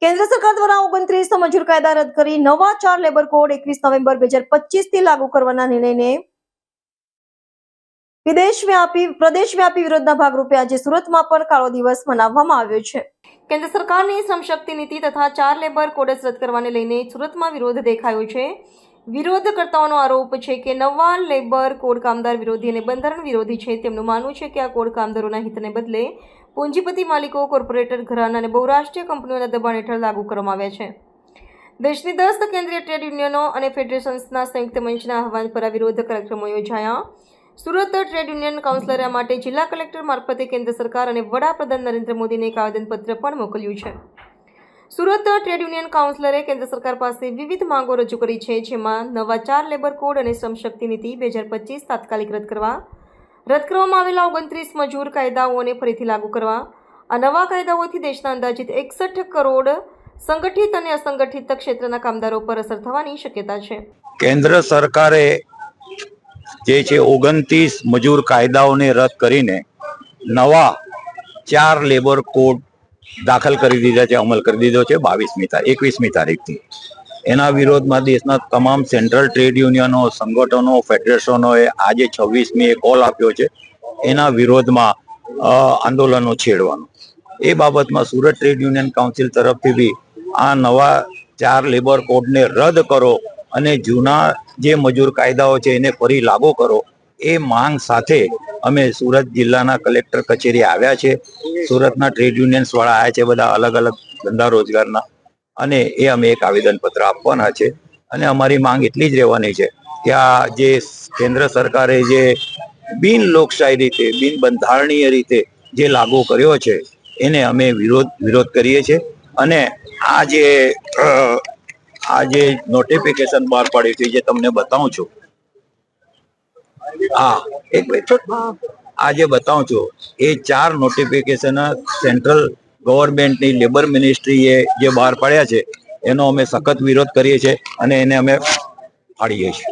કેન્દ્ર સરકાર દ્વારા 29 મજૂર કાયદા રદ કરી નવા 4 લેબર કોડ 21 નવેમ્બર 2025 થી લાગુ કરવાના નિર્ણયને પ્રદેશવ્યાપી વિરોધના ભાગરૂપે આજે સુરતમાં પણ કાળો દિવસ મનાવવામાં આવ્યો છે. કેન્દ્ર સરકારની શ્રમ શક્તિ નીતિ તથા 4 લેબર કોડ રદ કરવાને લઈને સુરતમાં વિરોધ દેખાયો છે. વિરોધકર્તાઓનો આરોપ છે કે નવા લેબર કોડ કામદાર વિરોધી અને બંધારણ વિરોધી છે. તેમનું માનવું છે કે આ કોડ કામદારોના હિતને બદલે પૂંજીપતિ માલિકો, કોર્પોરેટર ઘરાના અને બહુરાષ્ટ્રીય કંપનીઓના દબાણ હેઠળ લાગુ કરવામાં આવ્યા છે. દેશની 10 કેન્દ્રીય ટ્રેડ યુનિયનો અને ફેડરેશન્સના સંયુક્ત મંચના આહવાન પર વિરોધ કાર્યક્રમો યોજાયા. સુરત ટ્રેડ યુનિયન કાઉન્સિલરે આ માટે જિલ્લા કલેક્ટર મારફતે કેન્દ્ર સરકાર અને વડાપ્રધાન નરેન્દ્ર મોદીને એક આવેદનપત્ર પણ મોકલ્યું છે. સુરત ટ્રેડ યુનિયન કાઉન્સિલરે કેન્દ્ર સરકાર પાસે વિવિધ માંગો રજૂ કરી છે, જેમાં નવા 4 લેબર કોડ અને શ્રમ શક્તિ નીતિ 2025 તાત્કાલિક રદ કરવામાં આવેલા 29 મજૂર કાયદાઓને ફરીથી લાગુ કરવા. આ નવા કાયદાઓથી દેશના અંદાજિત 61 કરોડ સંગઠિત અને અસંગઠિત ક્ષેત્રના કામદારો પર અસર થવાની શક્યતા છે. કેન્દ્ર સરકારે જે છે 29 મજૂર કાયદાઓને રદ કરીને નવા 4 લેબર કોડ દાખલ કરી દીધા છે, અમલ કરી દીધો છે 21મી તારીખથી. એના વિરોધમાં દેશના તમામ સેન્ટ્રલ ટ્રેડ યુનિયનો, સંગઠનો, ફેડરેશનોએ આજે 26મી કોલ આપ્યો છે એના વિરોધમાં આંદોલનો છેડવાનો. એ બાબતમાં સુરત ટ્રેડ યુનિયન કાઉન્સિલ તરફથી બી આ નવા 4 લેબર કોડને રદ કરો અને જૂના જે મજૂર કાયદાઓ છે એને ફરી લાગુ કરો, એ માંગ સાથે અમે સુરત જિલ્લાના કલેક્ટર કચેરી આવ્યા છે. સુરતના ટ્રેડ યુનિયન્સ વાળા આવ્યા છે, બધા અલગ અલગ ધંધા રોજગારના, અને એ અમે એક આવેદનપત્ર આપવાના છે. અને અમારી માંગ એટલી જ રહેવાની છે કે આ જે કેન્દ્ર સરકારે જે બિન લોકશાહી રીતે, બિન બંધારણીય રીતે જે લાગુ કર્યો છે એને અમે વિરોધ કરીએ છીએ. અને આ જે નોટિફિકેશન બહાર પાડ્યું છે, જે તમને બતાવું છું, આજે બતાવું છું, એ 4 નોટિફિકેશન સેન્ટ્રલ ગવર્મેન્ટની લેબર મિનિસ્ટ્રીએ જે બહાર પાડ્યા છે એનો અમે સખત વિરોધ કરીએ છીએ અને એને અમે ફાડીએ છીએ.